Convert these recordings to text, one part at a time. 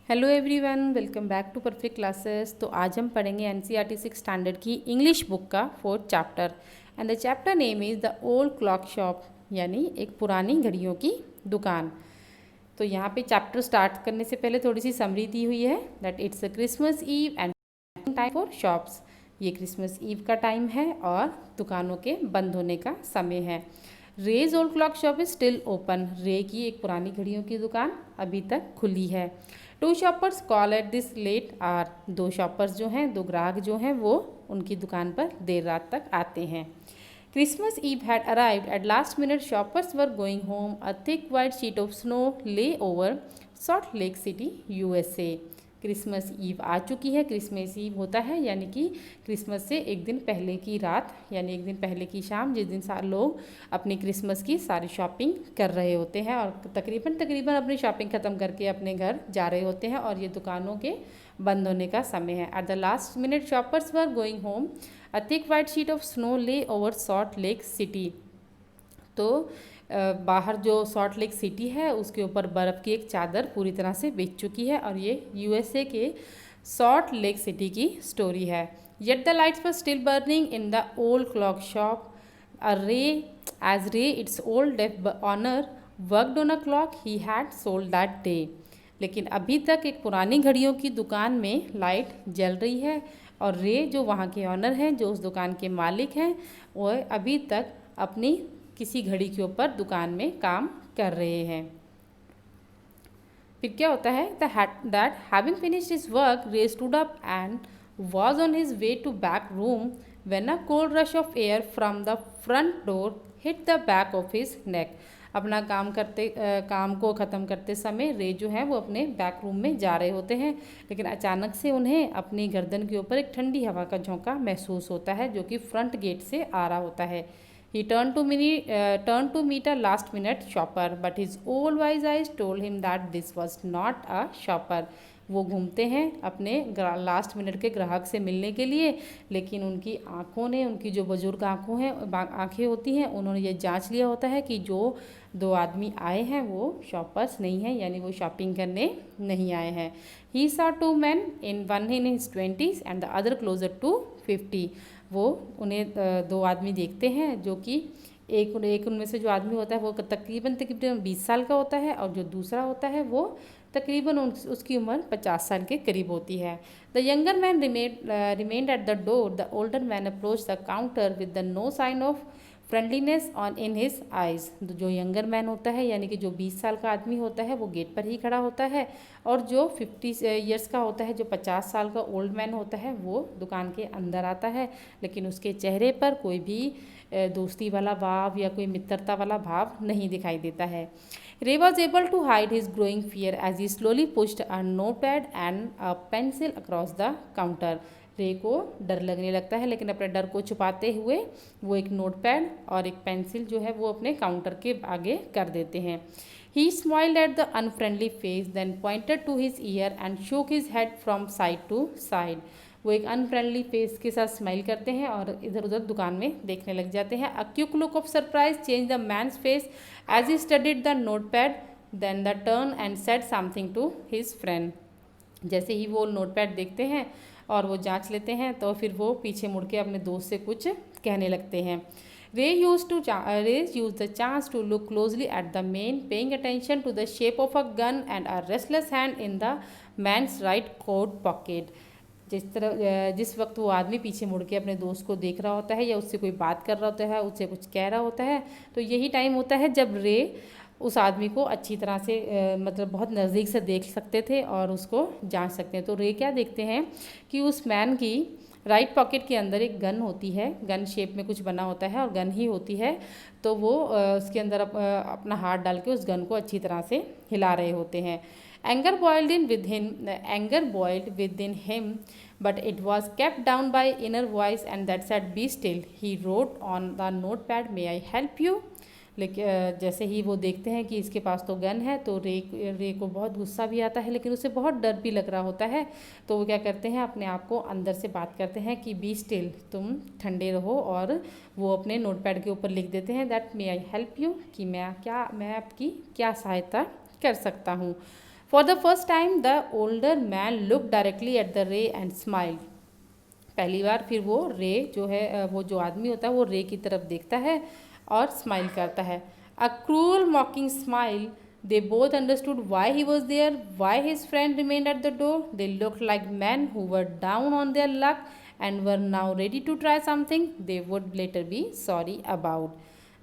Hello everyone, welcome back to perfect classes. तो आज हम पढ़ेंगे एनसीईआरटी 6 स्टैंडर्ड की इंग्लिश बुक का 4th chapter and the chapter name is the old clock shop, यानी एक पुरानी घड़ियों की दुकान। तो यहाँ पे चैप्टर स्टार्ट करने से पहले थोड़ी सी समरी दी हुई है that it's a Christmas eve and time for shops. ये क्रिसमस ईव का टाइम है और दुकानों के बंद होने का समय है। Ray's old clock shop is still open. Ray की एक पुरानी घड़ियों की दुकान अभी तक खुली है। Two shoppers call at this late hour. दो शॉपर्स जो हैं, दो ग्राहक जो हैं, वो उनकी दुकान पर देर रात तक आते हैं। Christmas Eve had arrived at last minute. Shoppers were going home. A thick white sheet of snow lay over Salt Lake City USA. Christmas Eve आ चुकी है। क्रिसमस ईव होता है यानी कि क्रिसमस से एक दिन पहले की रात, यानी एक दिन पहले की शाम, जिस दिन लोग अपनी क्रिसमस की सारी शॉपिंग कर रहे होते हैं और तकरीबन अपनी शॉपिंग ख़त्म करके अपने घर जा रहे होते हैं और ये दुकानों के बंद होने का समय है। At the last minute shoppers were going home. A thick white sheet of snow lay over Salt Lake city. तो बाहर जो सॉल्ट लेक सिटी है उसके ऊपर बर्फ़ की एक चादर पूरी तरह से बिछ चुकी है और ये यूएसए के सॉल्ट लेक सिटी की स्टोरी है. Yet the lights were still burning in the old clock shop. A Ray as Ray its old deaf owner worked on a clock he had sold that day. लेकिन अभी तक एक पुरानी घड़ियों की दुकान में लाइट जल रही है और रे जो वहाँ के ऑनर हैं, जो उस दुकान के मालिक हैं, वो अभी तक अपनी किसी घड़ी के ऊपर दुकान में काम कर रहे हैं. फिर क्या होता है that having finished his work Ray stood up and was on his way to back room when a cold rush of air from the front door hit the back of his neck. अपना काम को ख़त्म करते समय रे जो है वो अपने बैक रूम में जा रहे होते हैं, लेकिन अचानक से उन्हें अपनी गर्दन के ऊपर एक ठंडी हवा का झोंका महसूस होता है जो कि फ्रंट गेट से आ रहा होता है. He turned to meet a last-minute shopper, but his old wise eyes told him that this was not a shopper. वो घूमते हैं अपने लास्ट मिनट के ग्राहक से मिलने के लिए, लेकिन उनकी आँखों ने, उनकी जो बुजुर्ग आँखें होती हैं, उन्होंने ये जांच लिया होता है कि जो दो आदमी आए हैं वो शॉपर्स नहीं हैं, यानी वो शॉपिंग करने नहीं आए हैं. He saw two men, one in his 20s and the other closer to 50. वो उन्हें दो आदमी देखते हैं जो कि एक उनमें से जो आदमी होता है वो तकरीबन 20 साल का होता है और जो दूसरा होता है वो तकरीबन उसकी उम्र 50 साल के करीब होती है. The younger man remained at the door. The older man approached the counter with the no sign of friendliness on in his eyes. जो यंगर मैन होता है यानी कि जो 20 साल का आदमी होता है वो गेट पर ही खड़ा होता है और जो 50 ईयर्स का होता है, जो 50 साल का ओल्ड मैन होता है, वो दुकान के अंदर आता है, लेकिन उसके चेहरे पर कोई भी दोस्ती वाला भाव या कोई मित्रता वाला भाव नहीं दिखाई देता है. Ray was able to hide his growing fear as he slowly pushed a notepad and a pencil across the counter. Ray को डर लगने लगता है, लेकिन अपने डर को छुपाते हुए वो एक नोटपैड और एक पेंसिल जो है वो अपने काउंटर के आगे कर देते हैं. He smiled at the unfriendly face then pointed to his ear and shook his head from side to side. वो एक अनफ्रेंडली फेस के साथ स्माइल करते हैं और इधर उधर दुकान में देखने लग जाते हैं. A quick look of surprise change the man's face as he studied the notepad then the turn and said something to his friend. जैसे ही वो नोटपैड देखते हैं और वो जांच लेते हैं तो फिर वो पीछे मुड़ के अपने दोस्त से कुछ कहने लगते हैं. Ray used the chance to look closely at the man, paying attention to the shape of a gun and a restless hand in the man's right coat pocket. जिस वक्त वो आदमी पीछे मुड़ के अपने दोस्त को देख रहा होता है या उससे कोई बात कर रहा होता है, उससे कुछ कह रहा होता है, तो यही टाइम होता है जब रे उस आदमी को अच्छी तरह से मतलब बहुत नज़दीक से देख सकते थे और उसको जांच सकते हैं. तो रे क्या देखते हैं कि उस मैन की राइट पॉकेट के अंदर एक गन होती है, गन शेप में कुछ बना होता है और गन ही होती है, तो वो उसके अंदर अपना हाथ डाल के उस गन को अच्छी तरह से हिला रहे होते हैं. Anger boiled with in him but it was kept down by inner voice and that said be still. He wrote on the notepad, may I help you. लेकिन जैसे ही वो देखते हैं कि इसके पास तो गन है तो रे को बहुत गुस्सा भी आता है, लेकिन उसे बहुत डर भी लग रहा होता है. तो वो क्या करते हैं, अपने आप को अंदर से बात करते हैं कि बी स्टिल, तुम ठंडे रहो, और वो अपने नोटपैड के ऊपर लिख देते हैं that may I help you, कि मैं आपकी क्या सहायता कर सकता हूँ. For the first time the older man look directly at the रे एंड स्माइल। पहली बार फिर वो रे जो है, वो जो आदमी होता है वो रे की तरफ देखता है और स्माइल करता है। A cruel mocking smile. They both understood why he was there, why his friend remained at the door. They looked like man who were down on their luck and were now ready to try something they would later be sorry about.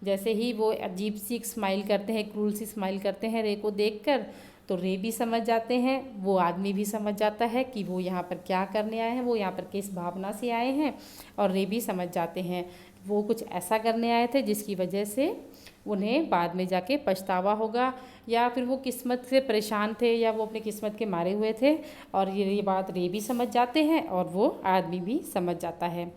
जैसे ही वो अजीब सी एक smile करते हैं, cruel सी smile करते हैं रे को देखकर, तो रे भी समझ जाते हैं, वो आदमी भी समझ जाता है कि वो यहाँ पर क्या करने आए हैं, वो यहाँ पर किस भावना से आए हैं। और रे भी समझ जाते हैं वो कुछ ऐसा करने आए थे जिसकी वजह से उन्हें बाद में जाके पछतावा होगा, या फिर वो किस्मत से परेशान थे, या वो अपनी किस्मत के मारे हुए थे। और ये बात रे भी समझ जाते हैं और वो आदमी भी समझ जाता है।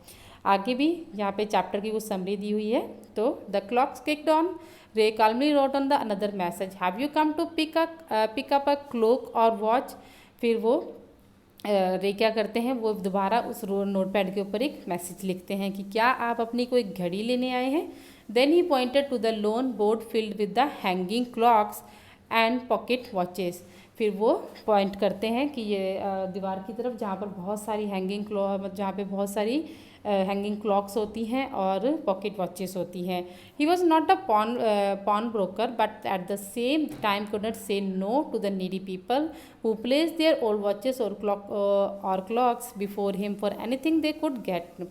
आगे भी यहाँ पे चैप्टर की कुछ समरी दी हुई है। तो द क्लॉक्स किक्ड ऑन। रे calmly wrote on the another message, have you come to pick up a cloak or watch। फिर वो रे क्या करते हैं, वो दोबारा उस नोटपैड के ऊपर एक मैसेज लिखते हैं कि क्या आप अपनी कोई घड़ी लेने आए हैं। Then he pointed to the lone board filled with the hanging clocks and pocket watches. फिर वो पॉइंट करते हैं कि ये दीवार की तरफ जहाँ पर बहुत सारी जहाँ पे बहुत सारी हैंगिंग क्लॉक्स होती हैं और पॉकेट वॉचेस होती हैं। He was not a pawn broker but at the same time could not say no to the needy people who placed their old watches or clocks before him for anything they could get।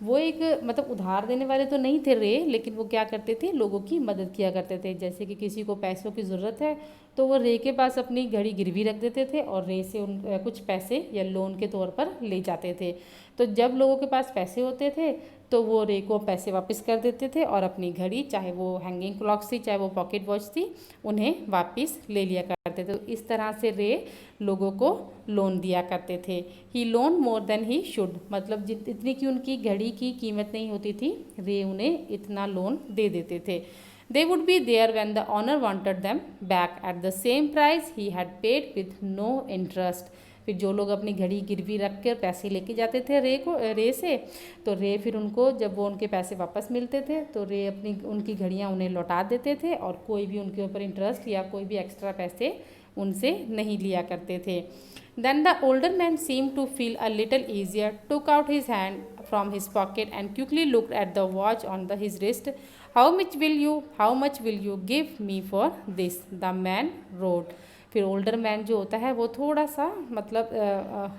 वो एक मतलब उधार देने वाले तो नहीं थे रे, लेकिन वो क्या करते थे, लोगों की मदद किया करते थे। जैसे कि किसी को पैसों की ज़रूरत है तो वो रे के पास अपनी घड़ी गिरवी रख देते थे और रे से कुछ पैसे या लोन के तौर पर ले जाते थे। तो जब लोगों के पास पैसे होते थे तो वो रे को पैसे वापस कर देते थे और अपनी घड़ी, चाहे वो हैंगिंग क्लॉक्स थी चाहे वो पॉकेट वॉच थी, उन्हें वापस ले लिया करते थे। तो इस तरह से रे लोगों को लोन दिया करते थे। He loan more than he should, मतलब इतनी की उनकी घड़ी की कीमत नहीं होती थी, रे उन्हें इतना लोन दे देते थे। They would be there when the owner wanted them back at the same price he had paid with no interest। फिर जो लोग अपनी घड़ी गिरवी रख कर पैसे लेके जाते थे रे से, तो रे फिर उनको जब वो उनके पैसे वापस मिलते थे तो रे उनकी घड़ियाँ उन्हें लौटा देते थे और कोई भी उनके ऊपर इंटरेस्ट या कोई भी एक्स्ट्रा पैसे उनसे नहीं लिया करते थे। Then the older man seemed to feel a little easier, took out his hand from his pocket and quickly looked at the watch on his wrist. How much will you give me for this? The man wrote। फिर older man जो होता है वो थोड़ा सा मतलब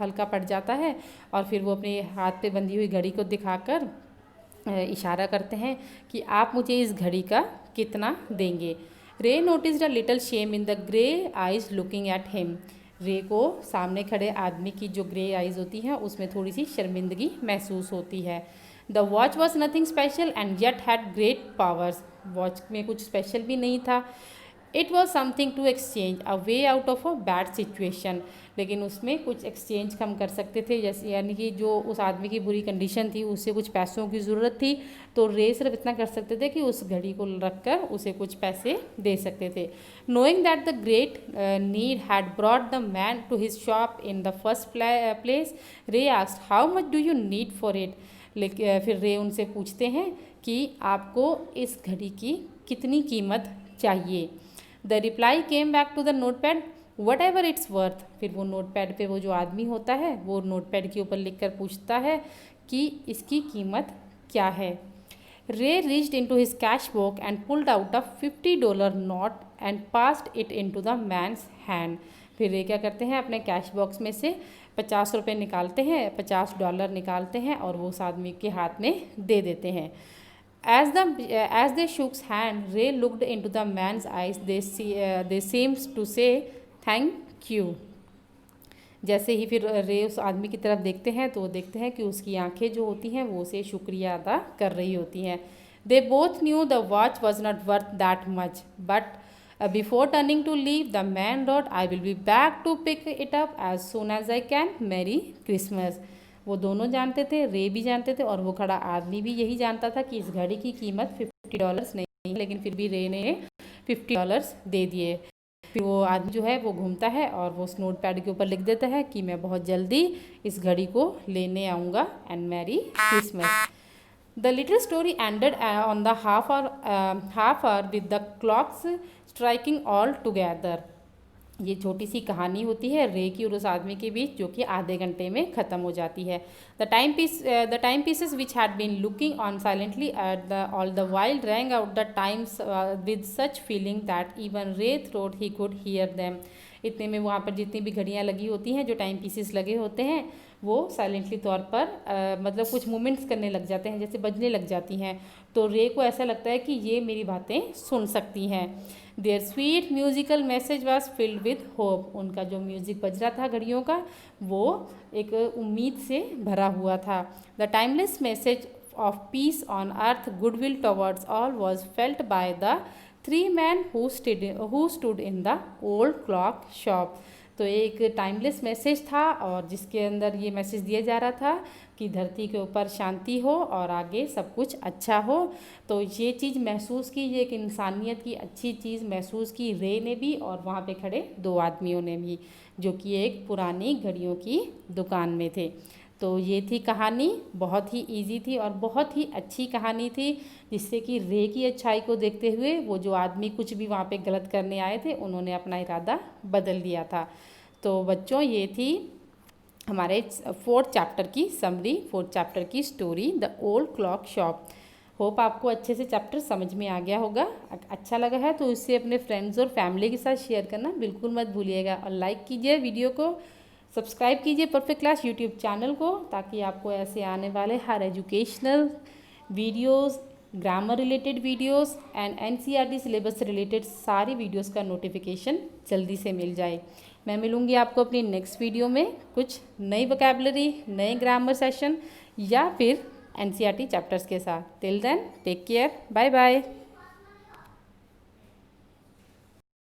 हल्का पड़ जाता है और फिर वो अपने हाथ पे बंधी हुई घड़ी को दिखाकर इशारा करते हैं कि आप मुझे इस घड़ी का कितना देंगे। रे noticed a little shame in the grey eyes looking at him. रे को सामने खड़े आदमी की जो ग्रे आइज होती हैं उसमें थोड़ी सी शर्मिंदगी महसूस होती है। The watch was nothing special and yet had great powers. Watch में कुछ स्पेशल भी नहीं था। It was something to exchange a way out of a bad situation. लेकिन उसमें कुछ एक्सचेंज हम कर सकते थे, जैसे यानी कि जो उस आदमी की बुरी कंडीशन थी उससे कुछ पैसों की ज़रूरत थी, तो रे सिर्फ इतना कर सकते थे कि उस घड़ी को रख कर उसे कुछ पैसे दे सकते थे। Knowing that the great need had brought the man to his shop in the first place, Ray asked how much do you need for it. लेकिन फिर रे उनसे पूछते हैं कि आपको इस घड़ी की कितनी कीमत चाहिए। The reply came back to the notepad, whatever it's worth. फिर वो नोट पैड पर वो जो आदमी होता है वो नोट पैड के ऊपर लिख कर पूछता है कि इसकी कीमत क्या है। Ray reached into his cash book and pulled out a $50 note and passed it into the man's hand. फिर रे क्या करते हैं, अपने कैश बॉक्स में से 50 रुपये निकालते हैं, $50 निकालते हैं और वो उस आदमी के हाथ में दे देते हैं। As they shook hand, Ray looked into the man's eyes. They seemed to say thank you। जैसे ही फिर रे उस आदमी की तरफ देखते हैं तो वो देखते हैं कि उसकी आंखें जो होती हैं वो उसे शुक्रिया अदा कर रही होती हैं। They both knew the watch was not worth that much, but before turning to leave, the man wrote, "I will be back to pick it up as soon as I can. Merry Christmas." वो दोनों जानते थे, रे भी जानते थे और वो खड़ा आदमी भी यही जानता था कि इस घड़ी की कीमत $50 नहीं, लेकिन फिर भी रे ने $50 दे दिए। फिर वो आदमी जो है वो घूमता है और वो उस नोट पैड के ऊपर लिख देता है कि मैं बहुत जल्दी इस घड़ी को लेने आऊँगा and merry Christmas. The little story ended on the half hour with the clocks striking all together. ये छोटी सी कहानी होती है रे की और उस आदमी के बीच, जो कि आधे घंटे में ख़त्म हो जाती है। The time pieces which had been looking on silently at the all the while rang out the times with such feeling that even Ray थ्रोट ही कुड हियर देम। इतने में वहाँ पर जितनी भी घड़ियाँ लगी होती हैं, जो टाइम पीसेस लगे होते हैं, वो साइलेंटली तौर पर मतलब कुछ मूवमेंट्स करने लग जाते हैं, जैसे बजने लग जाती हैं। तो रे को ऐसा लगता है कि ये मेरी बातें सुन सकती हैं। Their sweet musical message was filled with hope. उनका जो म्यूज़िक बज रहा था घड़ियों का, वो एक उम्मीद से भरा हुआ था। The timeless message of peace on earth, goodwill towards all was felt by the three man who stood in the old clock shop. तो एक टाइमलेस मैसेज था, और जिसके अंदर ये मैसेज दिया जा रहा था कि धरती के ऊपर शांति हो और आगे सब कुछ अच्छा हो। तो ये चीज़ महसूस की, ये एक इंसानियत की अच्छी चीज़ महसूस की रे ने भी, और वहाँ पे खड़े दो आदमियों ने भी, जो कि एक पुरानी घड़ियों की दुकान में थे। तो ये थी कहानी, बहुत ही इजी थी और बहुत ही अच्छी कहानी थी, जिससे कि रे की अच्छाई को देखते हुए वो जो आदमी कुछ भी वहाँ पे गलत करने आए थे, उन्होंने अपना इरादा बदल दिया था। तो बच्चों, ये थी हमारे 4th चैप्टर की समरी, 4th चैप्टर की story the old clock shop. Hope आपको अच्छे से चैप्टर समझ में आ गया होगा। अच्छा लगा है तो इसे अपने फ्रेंड्स और फैमिली के साथ शेयर करना बिल्कुल मत भूलिएगा, और लाइक कीजिए वीडियो को, सब्सक्राइब कीजिए परफेक्ट क्लास यूट्यूब चैनल को, ताकि आपको ऐसे आने वाले हर educational videos, grammar related videos and NCERT syllabus से रिलेटेड सारी वीडियोस का नोटिफिकेशन जल्दी से मिल जाए। मैं मिलूँगी आपको अपनी नेक्स्ट वीडियो में कुछ नई वोकैबुलरी, नए ग्रामर सेशन या फिर एनसीईआरटी चैप्टर्स के साथ। Till then take care, bye bye.